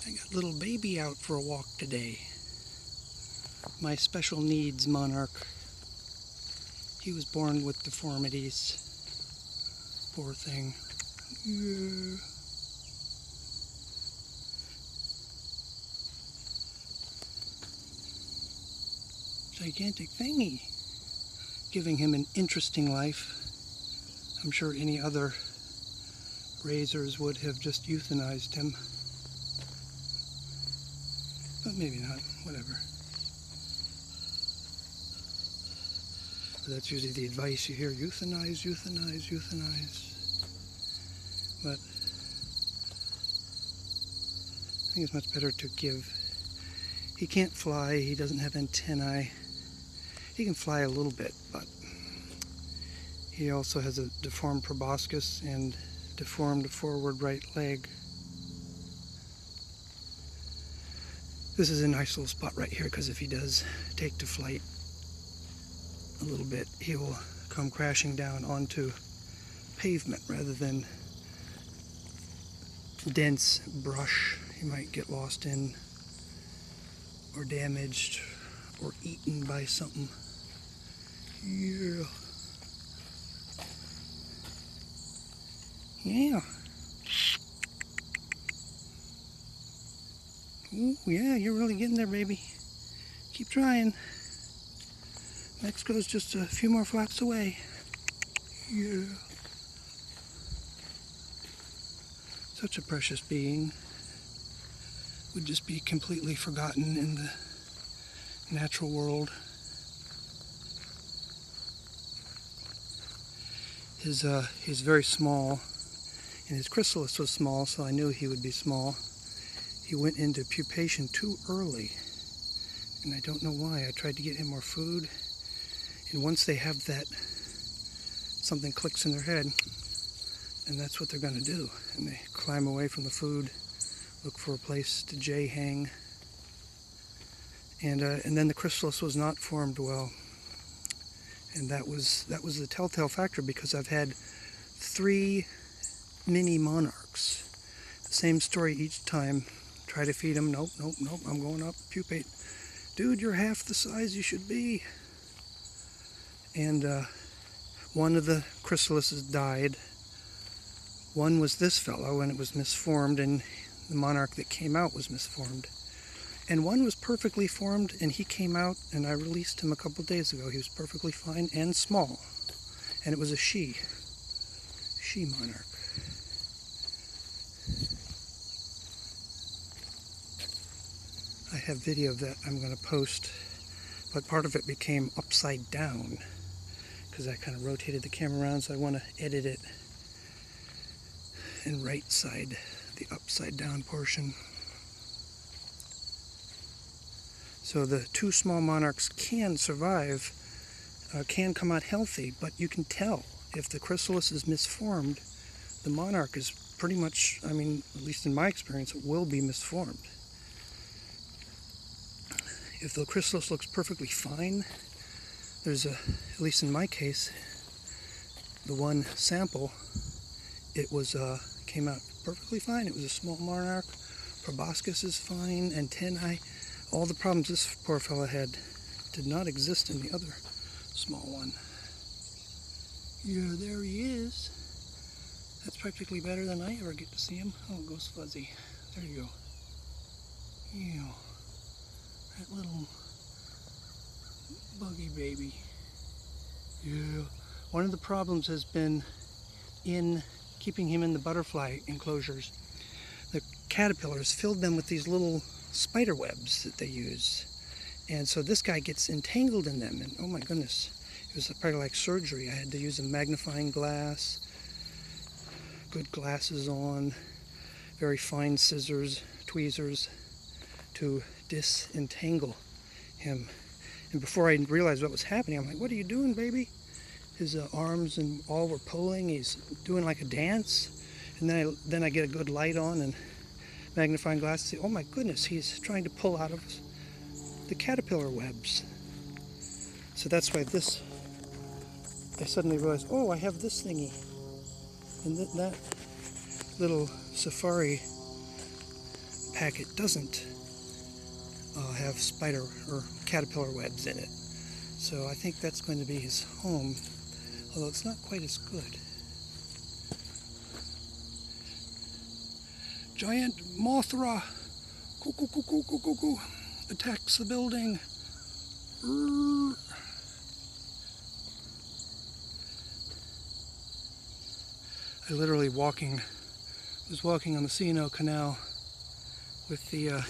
I got little baby out for a walk today. My special needs monarch. He was born with deformities. Poor thing. Yeah. Gigantic thingy. Giving him an interesting life. I'm sure any other raisers would have just euthanized him. But maybe not. Whatever. That's usually the advice you hear. Euthanize, euthanize, euthanize. But I think it's much better to give. He can't fly. He doesn't have antennae. He can fly a little bit, but he also has a deformed proboscis and deformed forward right leg. This is a nice little spot right here, because if he does take to flight a little bit, he will come crashing down onto pavement rather than dense brush he might get lost in, or damaged, or eaten by something. Yeah. Yeah. Ooh, yeah, you're really getting there, baby. Keep trying. Mexico's just a few more flaps away. Yeah. Such a precious being. Would just be completely forgotten in the natural world. He's very small, and his chrysalis was small, so I knew he would be small. He went into pupation too early, and I don't know why. I tried to get him more food, and once they have that, something clicks in their head, and that's what they're going to do. And they climb away from the food, look for a place to hang, and then the chrysalis was not formed well, and that was the telltale factor, because I've had 3 mini-monarchs. The same story each time. Try to feed them. Nope, nope, nope. I'm going up. Pupate. Dude, you're half the size you should be. And one of the chrysalises died. One was this fellow, and it was misformed, and the monarch that came out was misformed. And one was perfectly formed, and he came out, and I released him a couple days ago. He was perfectly fine and small. And it was a she monarch. I have video of that I'm going to post, but part of it became upside down because I kind of rotated the camera around, so I want to edit it and right side the upside down portion. So the 2 small monarchs can survive, can come out healthy, but you can tell if the chrysalis is misformed, the monarch is pretty much, I mean, at least in my experience, it will be misformed. If the chrysalis looks perfectly fine, there's at least in my case, the one sample, it was came out perfectly fine. It was a small monarch, proboscis is fine, antennae, all the problems this poor fella had did not exist in the other small one. Yeah, there he is. That's practically better than I ever get to see him. Oh, it goes fuzzy. There you go. Ew. That little buggy baby. Yeah. One of the problems has been in keeping him in the butterfly enclosures. The caterpillars filled them with these little spider webs that they use. And so this guy gets entangled in them, and oh my goodness, it was probably like surgery. I had to use a magnifying glass, good glasses on, very fine scissors, tweezers to disentangle him. And before I realized what was happening, I'm like, what are you doing, baby? His arms and all were pulling. He's doing like a dance. And then I get a good light on and magnifying glass and say, oh my goodness, he's trying to pull out of the caterpillar webs. So that's why this, I suddenly realized, oh, I have this thingy. And that little safari packet doesn't have spider or caterpillar webs in it. So I think that's going to be his home, although it's not quite as good. Giant Mothra attacks the building. I literally was walking on the C&O Canal with the